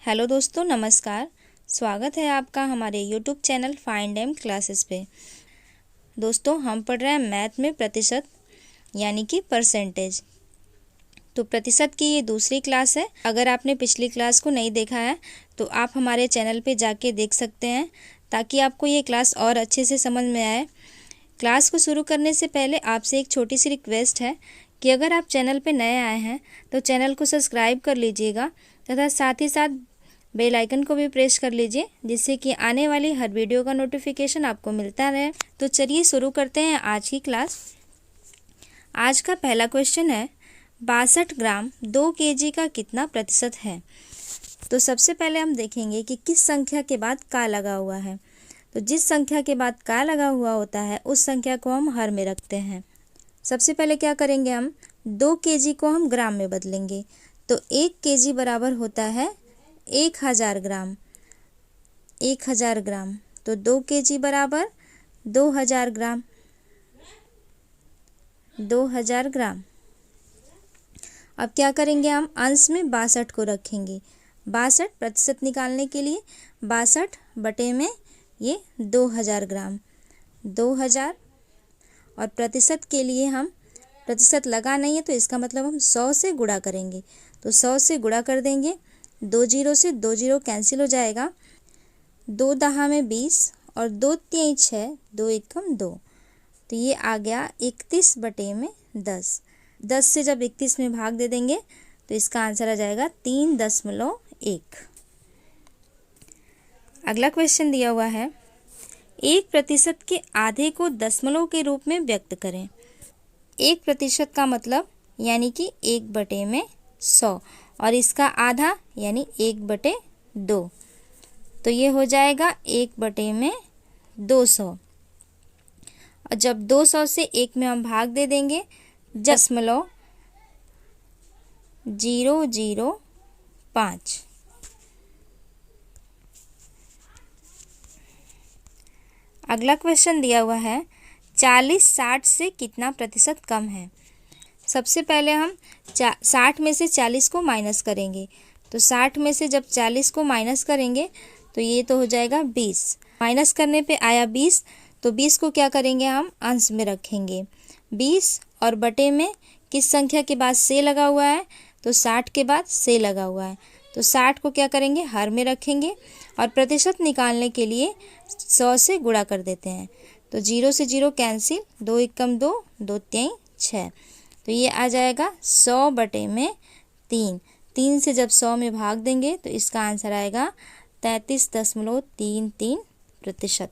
Hello दोस्तों, नमस्कार। स्वागत है आपका हमारे YouTube channel find M classes पे। दोस्तों, हम पढ़ रहे हैं मैथ में प्रतिशत यानी कि परसेंटेज। तो प्रतिशत की ये दूसरी क्लास है। अगर आपने पिछली क्लास को नहीं देखा है तो आप हमारे चैनल पे जाके देख सकते हैं, ताकि आपको ये क्लास और अच्छे से समझ में आए। क्लास को शुरू करने से पहले आपसे एक छोटी सी रिक्वेस्ट है कि अगर आप चैनल पे नए आए हैं तो चैनल को सब्सक्राइब कर लीजिएगा तथा साथ ही साथ बेल आइकन को भी प्रेस कर लीजिए, जिससे कि आने वाली हर वीडियो का नोटिफिकेशन आपको मिलता रहे। तो चलिए शुरू करते हैं आज की क्लास। आज का पहला क्वेश्चन है 62 ग्राम 2 केजी का कितना प्रतिशत है। तो सबसे पहले हम देखेंगे कि किस संख्या के बाद का लगा हुआ है। तो जिस संख्या के बाद का लगा हुआ होता है उस संख्या को हम हर में रखते हैं। सबसे पहले क्या करेंगे, हम 2 केजी को हम ग्राम में बदलेंगे। तो 1 केजी बराबर होता है 1000 ग्राम। 1000 ग्राम तो 2 केजी बराबर 2000 ग्राम। 2000 ग्राम। अब क्या करेंगे, हम अंश में 62 को रखेंगे। 62 प्रतिशत निकालने के लिए 62 बटे में ये 2000 ग्राम। 2000 और प्रतिशत के लिए हम प्रतिशत लगा नहीं है तो इसका मतलब हम 100 से गुणा करेंगे। तो 100 से गुणा कर देंगे। 2 जीरो से 2 जीरो कैंसिल हो जाएगा। 2 दहा में 20 और 2 तिहाई 6, 2 एकम 2। तो ये आ गया 31 बटे में 10। 10 से जब 31 में भाग दे देंगे तो इसका आंसर आ जाएगा 3.1। अगला क्वेश्चन दिया हुआ है 1% के आधे को दशमलव के रूप में व्यक्त करें। 1% का मतलब यानी कि 1 बटे में 100 और इसका आधा यानी 1/2। तो ये हो जाएगा 1 बटे में 200। और जब 200 से 1 में हम भाग दे देंगे 0.005। अगला क्वेश्चन दिया हुआ है 40 60 से कितना प्रतिशत कम है। सबसे पहले हम 60 में से 40 को माइनस करेंगे। तो 60 में से जब 40 को माइनस करेंगे तो ये तो हो जाएगा 20। माइनस करने पे आया 20, तो 20 को क्या करेंगे, हम अंश में रखेंगे। 20 और बटे में किस संख्या के बाद से लगा हुआ है, तो 60 के बाद से लगा हुआ है। तो 60 को क्या करेंगे, हर में रखेंगे और प्रतिशत निकालने के लिए 100 से गुणा कर देते हैं। तो 0 से 0 कैंसिल, 2 एकम 2, 2 तिहाई 6। तो ये आ जाएगा 100 बटे में 3। 3 से जब 100 में भाग देंगे तो इसका आंसर आएगा 33.33%।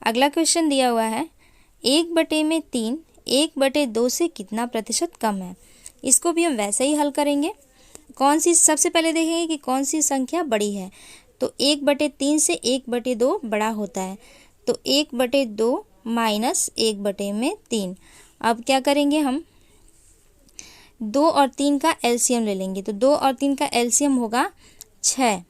अगला क्वेश्चन दिया हुआ है 1 बटे में 3 1/2 से कितना प्रतिशत कम है। इसको भी हम वैसे ही हल करेंगे। कौन सी, सबसे पहले देखेंगे कि कौन सी संख्या बड़ी है। तो 1/3 से 1/2 बड़ा होता है। तो 1/2 माइनस 1 बटे में 3। अब क्या करेंगे, हम 2 और 3 का एलसीएम ले लेंगे। तो 2 और 3 का एलसीएम होगा 6।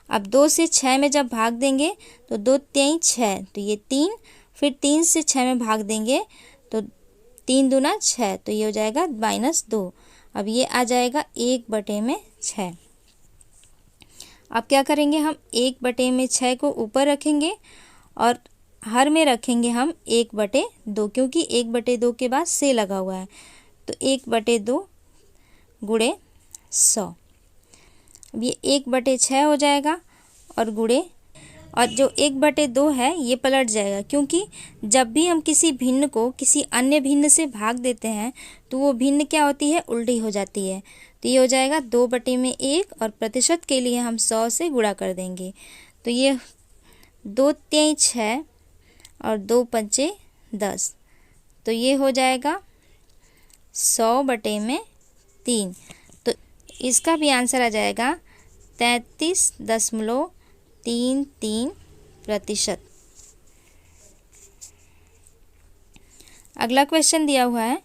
अब 2 से 6 में जब भाग देंगे तो 2 तिहाई 6, तो ये 3। फिर 3 से 6 में भाग देंगे तो 3 दूना 6, तो ये हो जाएगा -2। अब ये आ जाएगा 1 बटे में 6। अब क्या करेंगे, हम 1 बटे में 6 को ऊपर रखेंगे और हर में रखेंगे हम 1/2, क्योंकि 1/2 के बाद से लगा हुआ है। तो 1/2 गुणे 100। अब ये 1/6 हो जाएगा और गुणे, और जो 1/2 है ये पलट जाएगा, क्योंकि जब भी हम किसी भिन्न को किसी अन्य भिन्न से भाग देते हैं तो वो भिन्न क्या होती है, उल्टी हो जाती है। तो ये हो जाएगा 2 बटे में 1 और प्रतिशत के लिए हम 100 से गुणा कर देंगे। तो ये 2 तिहाई 6 और 2 पंचे 10। तो ये हो जाएगा 100 बटे में 3। तो इसका भी आंसर आ जाएगा 33.33%। अगला क्वेश्चन दिया हुआ है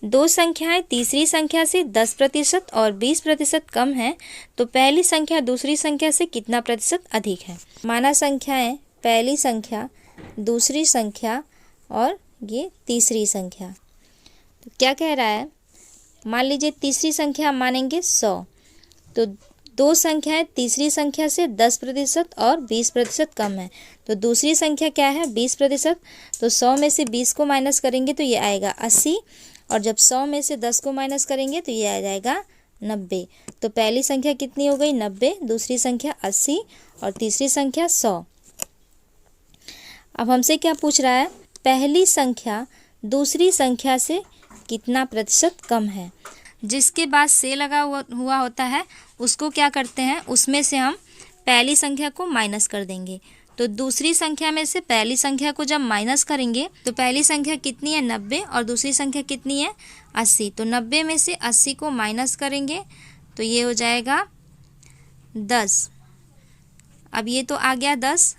2 संख्याएं तीसरी संख्या से 10% और 20% कम है, तो पहली संख्या दूसरी संख्या से कितना प्रतिशत अधिक है। माना संख्याएं पहली संख्या, दूसरी संख्या और ये तीसरी संख्या। तो क्या कह रहा है, मान लीजिए तीसरी संख्या हम मानेंगे 100, तो दो संख्याएं तीसरी संख्या से 10% और 20% कम है। तो दूसरी संख्या क्या है? 20%। तो 100 में से 20 को माइनस करेंगे तो ये आएगा 80, और जब 100 में से 10 को माइनस करेंगे तो ये आ जाएगा 90। तो पहली संख्या कितनी हो गई? 90, दूसरी संख्या 80 और तीसरी संख्या 100। अब हमसे क्या पूछ रहा है? पहली संख्या दूसरी संख्या से कितना प्रतिशत कम है। जिसके बाद से लगा हुआ होता है उसको क्या करते हैं, उसमें से हम पहली संख्या को माइनस कर देंगे। तो दूसरी संख्या में से पहली संख्या को जब माइनस करेंगे तो पहली संख्या कितनी है? 90, और दूसरी संख्या कितनी है? 80। तो 90 में से 80 को माइनस करेंगे तो ये हो जाएगा 10। अब ये तो आ गया 10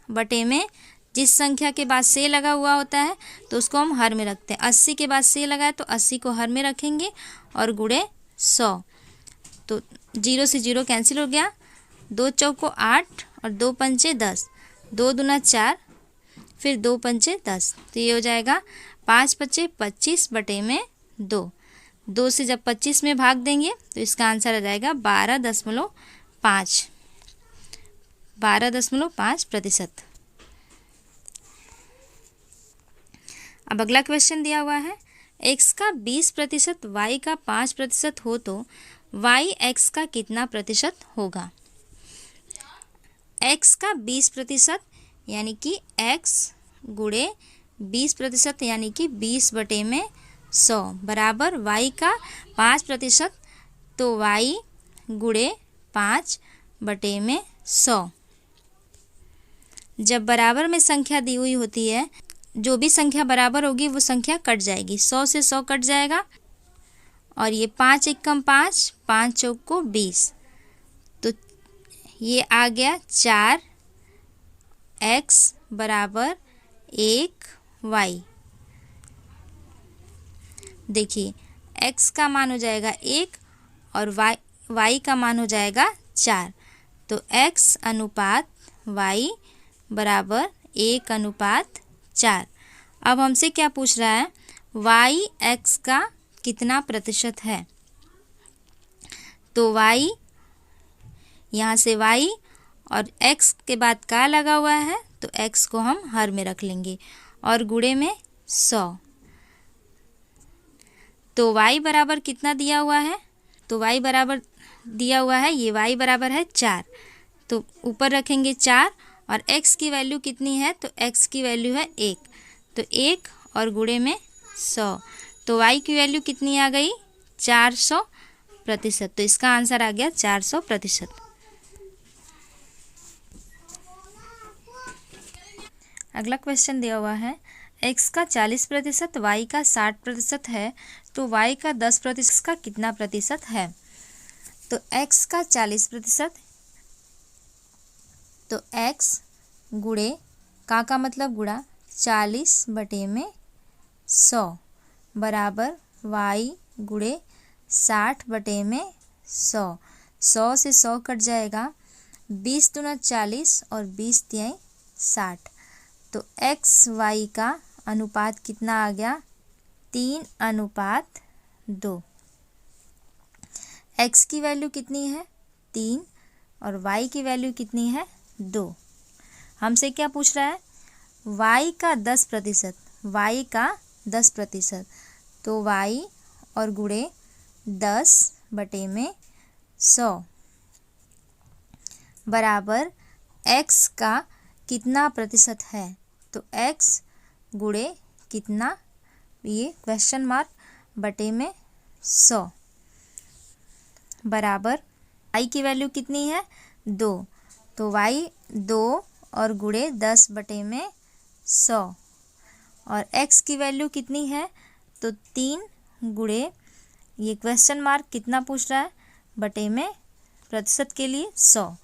बटे में जिस संख्या के बाद से लगा हुआ होता है तो उसको हम हर में रखते हैं। 80 के बाद से लगा है तो 80 को हर में रखेंगे और गुणे 100। तो 0 से 0 कैंसिल हो गया, 2 चौको 8 और 2 पंचे 10, 2 दूना 4, फिर 2 पंचे 10। तो ये हो जाएगा 5 पचे 25 बटे में 2। 2 से जब 25 में भाग देंगे तो इसका आंसर आ जाएगा 12.5%। अब अगला क्वेश्चन दिया हुआ है, x का 20% y का 5% हो तो y x का कितना प्रतिशत होगा। x का 20% यानी कि x गुणे 20% यानी कि 20 बटे में 100 बराबर y का 5%, तो y गुणे 5 बटे में 100। जब बराबर में संख्या दी हुई होती है, जो भी संख्या बराबर होगी वो संख्या कट जाएगी। 100 से 100 कट जाएगा और ये 5 एकम 5, 5 चौक को 20, तो ये आ गया 4x बराबर 1y। देखिए x का मान हो जाएगा 1 और y का मान हो जाएगा 4। तो x अनुपात y बराबर 1:4। अब हमसे क्या पूछ रहा है? y x का कितना प्रतिशत है। तो y, यहाँ से y और x के बाद का लगा हुआ है तो x को हम हर में रख लेंगे और गुणे में 100। तो y बराबर कितना दिया हुआ है? तो y बराबर दिया हुआ है, ये y बराबर है 4, तो ऊपर रखेंगे 4 और x की वैल्यू कितनी है? तो x की वैल्यू है 1, तो 1 और गुणे में 100। तो y की वैल्यू कितनी आ गई? 400%। तो इसका आंसर आ गया 400%। अगला क्वेश्चन दिया हुआ है, x का 40% y का 60% है तो y का 10% का कितना प्रतिशत है। तो x का 40%, तो x गुणे का मतलब गुणा 40 बटे में 100 बराबर y गुणे 60 बटे में 100। 100 से 100 कट जाएगा, 20 दूना 40 और 20 तिहाई 60। तो x y का अनुपात कितना आ गया? 3:2। x की वैल्यू कितनी है? 3 और y की वैल्यू कितनी है? 2। हमसे क्या पूछ रहा है? y का 10%, y का 10%, तो y और गुणे 10 बटे में 100 बराबर x का कितना प्रतिशत है। तो x गुणे कितना, ये क्वेश्चन मार्क बटे में 100 बराबर y की वैल्यू कितनी है? 2, तो y 2 और गुणे 10 बटे में 100 और x की वैल्यू कितनी है? तो 3 गुणे, ये क्वेश्चन मार्क कितना पूछ रहा है? बटे में प्रतिशत के लिए 100।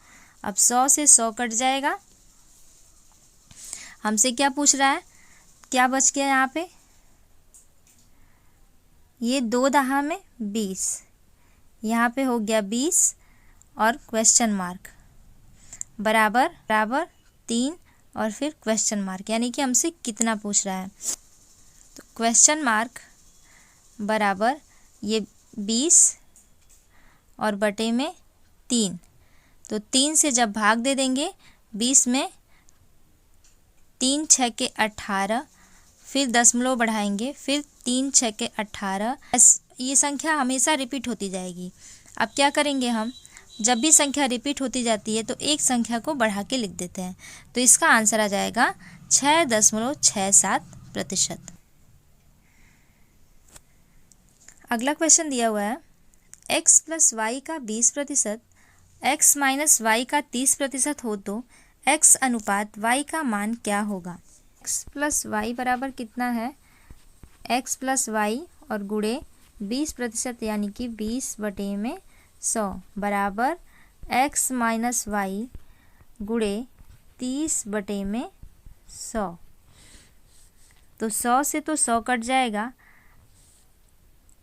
अब 100 से 100 कट जाएगा, हमसे क्या पूछ रहा है? क्या बच गया यहाँ पे? ये 2 दहा में 20, यहाँ पे हो गया 20 और क्वेश्चन मार्क बराबर 3 और फिर क्वेश्चन मार्क, यानी कि हमसे कितना पूछ रहा है। तो क्वेश्चन मार्क बराबर ये 20 और बटे में 3, तो 3 से जब भाग दे देंगे 20 में, 3 6 के 18, फिर दशमलव बढ़ाएंगे, फिर 3 6 के 18। ये संख्या हमेशा रिपीट होती जाएगी। अब क्या करेंगे हम, जब भी संख्या रिपीट होती जाती है तो एक संख्या को बढ़ा के लिख देते हैं। तो इसका आंसर आ जाएगा 6.67%। अगला क्वेश्चन दिया हुआ है, x + y का 20%, x - y का 30% हो तो x अनुपात y का मान क्या होगा। x + y बराबर कितना है, x + y और गुणे 20% यानी कि 20/100 बराबर x - y गुणे 30/100। तो 100 से तो 100 कट जाएगा,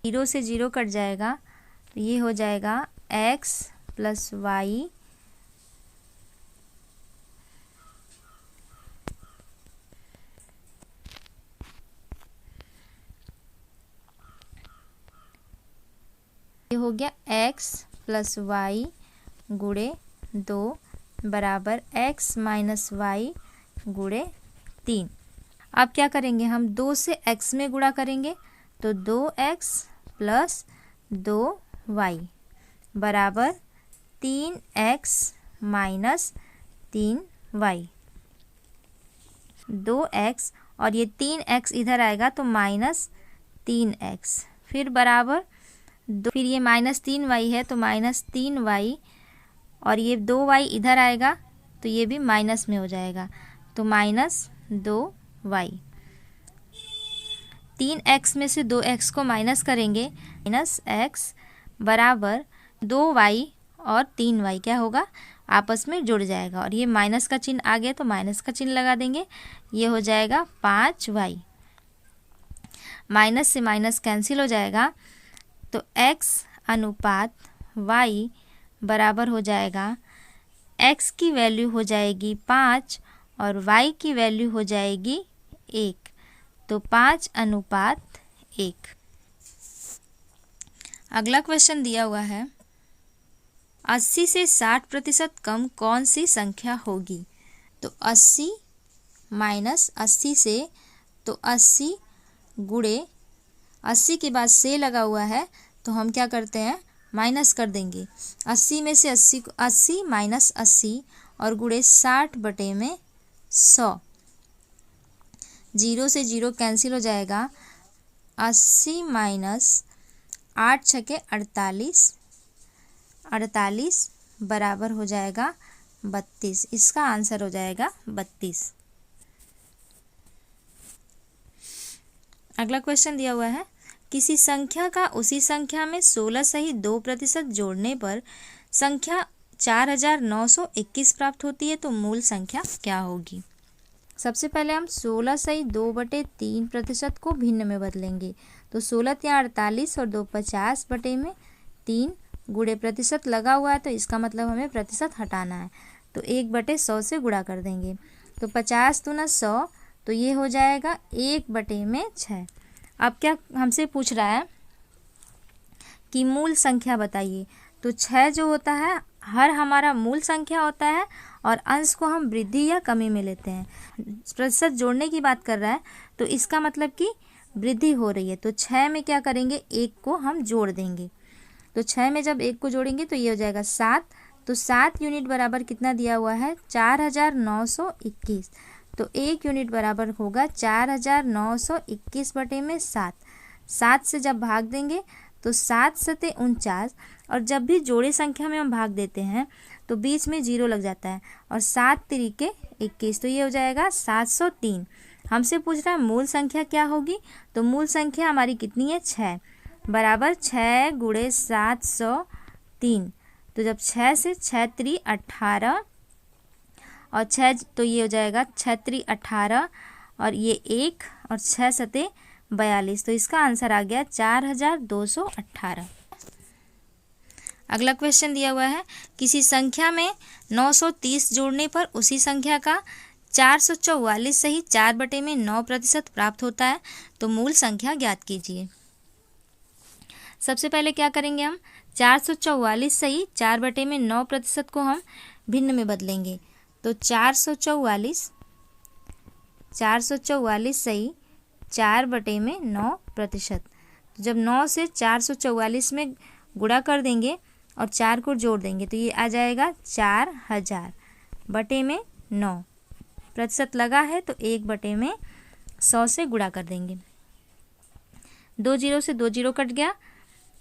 0 से 0 कट जाएगा, तो ये हो जाएगा x + y ये हो गया x + y गुणे 2 बराबर x - y गुणे 3। अब क्या करेंगे हम, 2 से x में गुणा करेंगे तो 2x + 2y बराबर 3x - 3y। 2x और ये 3x इधर आएगा तो -3x, फिर बराबर फिर ये -3y है तो -3y, और ये 2y इधर आएगा तो ये भी माइनस में हो जाएगा, तो -2y। 3x में से 2x को माइनस करेंगे, -x बराबर 2y और 3y क्या होगा, आपस में जुड़ जाएगा, और ये माइनस का चिन्ह आ गया तो माइनस का चिन्ह लगा देंगे, ये हो जाएगा 5y। माइनस से माइनस कैंसिल हो जाएगा, तो x अनुपात y बराबर हो जाएगा, x की वैल्यू हो जाएगी 5 और y की वैल्यू हो जाएगी 1, तो 5:1। अगला क्वेश्चन दिया हुआ है, 80 से 60% कम कौन सी संख्या होगी। तो 80 - 80 से, तो 80 गुणे 80 के बाद से लगा हुआ है तो हम क्या करते हैं, माइनस कर देंगे। 80 में से 80 - 80 और गुणे 60/100। 0 से 0 कैंसिल हो जाएगा, 80 - 8 × 6 = 48, 48 बराबर हो जाएगा 32। इसका आंसर हो जाएगा 32। अगला क्वेश्चन दिया हुआ है, किसी संख्या का उसी संख्या में 16 सहित 2% जोड़ने पर संख्या 4921 प्राप्त होती है, तो मूल संख्या क्या होगी। सबसे पहले हम 16 सहित 2/3% को भिन्न में बदलेंगे, तो 16 × 48 और 2 50/3 गुणे प्रतिशत लगा हुआ है तो इसका मतलब हमें प्रतिशत हटाना है, तो 1/100 से गुणा कर देंगे, तो 50 × 100 तो ये हो जाएगा 1/6। अब क्या हमसे पूछ रहा है कि मूल संख्या बताइए, तो 6 जो होता है हर हमारा मूल संख्या होता है और अंश को हम वृद्धि या कमी में लेते हैं। प्रतिशत जोड़ने की बात कर रहा है तो इसका मतलब कि वृद्धि हो रही है, तो 6 में क्या करेंगे, 1 को हम जोड़ देंगे, तो 6 में जब 1 को जोड़ेंगे तो ये हो जाएगा 7, तो 7 यूनिट बराबर कितना दिया हुआ है, 4921, तो 1 यूनिट बराबर होगा 4921/7। 7 से जब भाग देंगे तो 7 × 7 = 49, और जब भी जोड़े संख्या में हम भाग देते हैं तो बीच में 0 लग जाता है, और 7 × 3 = 21, तो ये हो जाएगा 703। हमसे पूछ रहा है मूल संख्या क्या होगी, तो मूल संख्या हमारी कितनी है, 6 बराबर 6 × 703, तो जब 6 से 6 × 3 = 18 और 6 तो ये हो जाएगा 6 × 3 = 18 और ये 1 और 6 × 7 = 42, तो इसका आंसर आ गया 4218। अगला क्वेश्चन दिया हुआ है, किसी संख्या में 930 जोड़ने पर उसी संख्या का 444 सहित 4/9% प्राप्त होता है, तो मूल संख्या ज्ञात कीजिए। सबसे पहले क्या करेंगे हम, 444 सही 4/9% को हम भिन्न में बदलेंगे। तो 444 सही 4/9%। जब 9 से 444 में गुणा कर देंगे और 4 को जोड़ देंगे तो ये आ जाएगा 4000/9। प्रतिशत लगा है तो 1/100 से गुणा कर देंगे। 2 जीरो से 2 जीरो कट गया।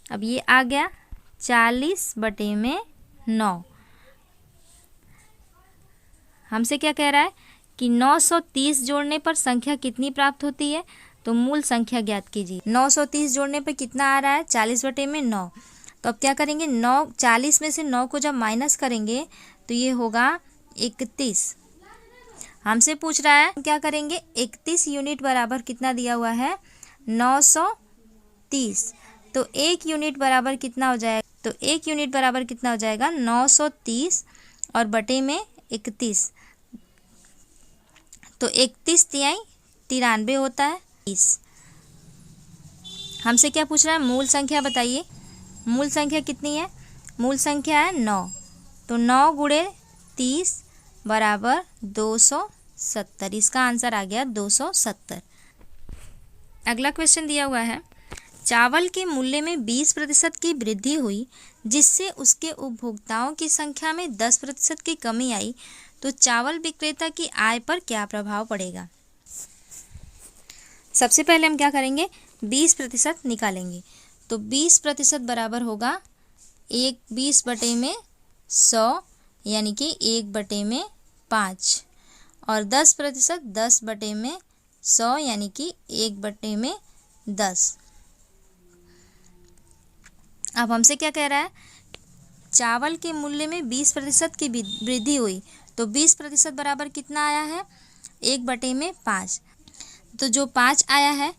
अब ये आ गया 40/9। हमसे क्या कह रहा है कि 930 जोड़ने पर संख्या कितनी प्राप्त होती है, तो मूल संख्या ज्ञात कीजिए। 930 जोड़ने पर कितना आ रहा है, 40/9। तो अब क्या करेंगे, 40 में से 9 को जब माइनस करेंगे तो ये होगा 31। हमसे पूछ रहा है क्या करेंगे, 31 यूनिट बराबर कितना दिया हुआ है, 930। तो 1 यूनिट बराबर कितना हो जाएगा, तो 1 यूनिट बराबर कितना हो जाएगा, 930 और बटे में 31। तो 31 तिहाई 93 होता है 30। हमसे क्या पूछ रहा है, मूल संख्या बताइए। मूल संख्या कितनी है, मूल संख्या है 9। तो 9 गुणे 30 बराबर 270। इसका आंसर आ गया 270। अगला क्वेश्चन दिया हुआ है, चावल के मूल्य में 20% की वृद्धि हुई जिससे उसके उपभोक्ताओं की संख्या में 10% की कमी आई, तो चावल विक्रेता की आय पर क्या प्रभाव पड़ेगा। सबसे पहले हम क्या करेंगे, 20% निकालेंगे। तो 20% बराबर होगा 20/100 यानी कि 1/5। और 10% 10/100 यानी कि 1/10। अब हमसे क्या कह रहा है, चावल के मूल्य में 20% की वृद्धि हुई। तो 20% बराबर कितना आया है, 1/5। तो जो 5 आया है,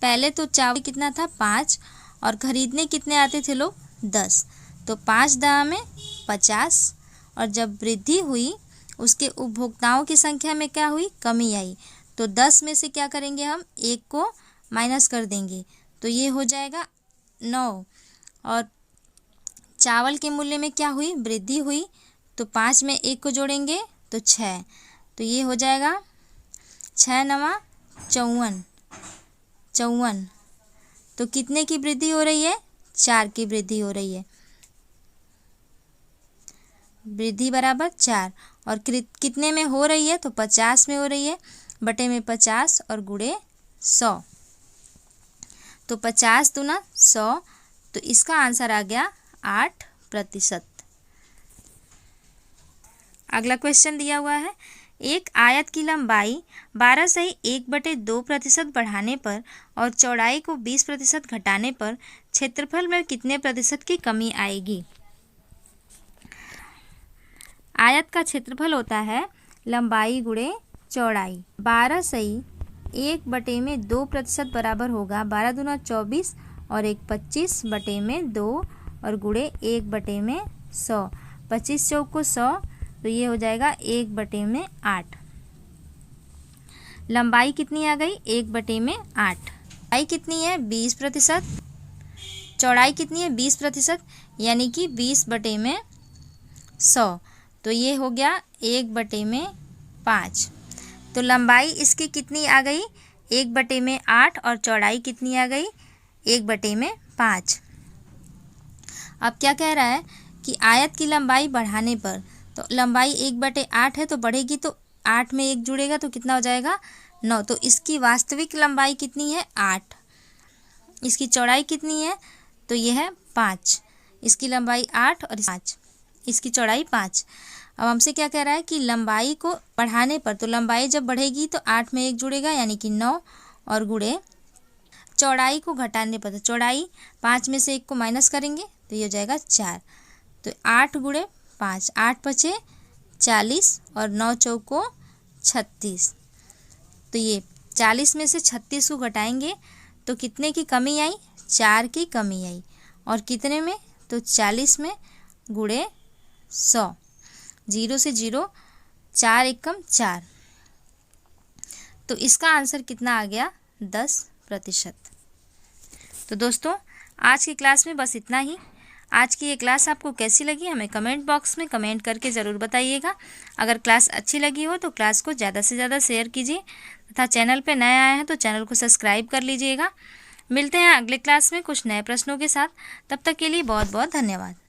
पहले तो चावल कितना था 5 और खरीदने कितने आते थे लोग, 10। तो 5 दाम में 50। और जब वृद्धि हुई उसके उपभोक्ताओं की संख्या में क्या हुई, कमी आई। तो 10 में से क्या करेंगे, हम 1 को माइनस कर देंगे तो ये हो जाएगा 9। और चावल के मूल्य में क्या हुई, वृद्धि हुई। तो 5 में 1 को जोड़ेंगे तो 6। तो ये हो जाएगा 6 9 54। तो कितने की वृद्धि हो रही है, 4 की वृद्धि हो रही है। वृद्धि बराबर 4। और कितने में हो रही है, तो 50 में हो रही है, बटे में 50 और गुणे 100। तो 50 दूना 100। तो इसका आंसर आ गया 8%। अगला क्वेश्चन दिया हुआ है, एक आयत की लंबाई 12 सही 1/2% बढ़ाने पर और चौड़ाई को 20% घटाने पर क्षेत्रफल में कितने प्रतिशत की कमी आएगी। आयत का क्षेत्रफल होता है लंबाई गुणे चौड़ाई। 12 सही 1/2% बराबर होगा 12 दूना 24 और 1 25/2 और गुणे 1/100। 25 चौक को 100। तो ये हो जाएगा 1/8। लंबाई कितनी आ गई, 1/8। चौड़ाई कितनी है, 20%। चौड़ाई कितनी है, 20%, यानी कि 20/100। तो ये हो गया 1/5। तो लंबाई इसकी कितनी आ गई, 1/8 और चौड़ाई कितनी आ गई, 1/5। अब क्या कह रहा है कि आयत की लंबाई बढ़ाने पर, तो लंबाई 1/8 है तो बढ़ेगी, तो 8 में 1 जुड़ेगा तो कितना हो जाएगा, 9। तो इसकी वास्तविक लंबाई कितनी है, 8। इसकी चौड़ाई कितनी है, तो यह है 5। इसकी लंबाई 8 और 5, इसकी चौड़ाई 5। अब हमसे क्या कह रहा है कि लंबाई को बढ़ाने पर, तो लंबाई जब बढ़ेगी तो 8 में 1 जुड़ेगा यानी कि 9 और गुणे चौड़ाई को घटाने पर, तो चौड़ाई 5 में से 1 को माइनस करेंगे तो ये हो जाएगा 4। तो 8 गुणे 5, 8 5 40 और 9 चौको 36। तो ये 40 में से 36 को घटाएंगे तो कितने की कमी आई, 4 की कमी आई। और कितने में, तो 40 में गुणे 100। 0 से 0, 4 एकम 4। तो इसका आंसर कितना आ गया, 10%। तो दोस्तों आज की क्लास में बस इतना ही। आज की ये क्लास आपको कैसी लगी हमें कमेंट बॉक्स में कमेंट करके ज़रूर बताइएगा। अगर क्लास अच्छी लगी हो तो क्लास को ज़्यादा से ज़्यादा शेयर कीजिए तथा चैनल पे नए आए हैं तो चैनल को सब्सक्राइब कर लीजिएगा। मिलते हैं अगले क्लास में कुछ नए प्रश्नों के साथ। तब तक के लिए बहुत बहुत धन्यवाद।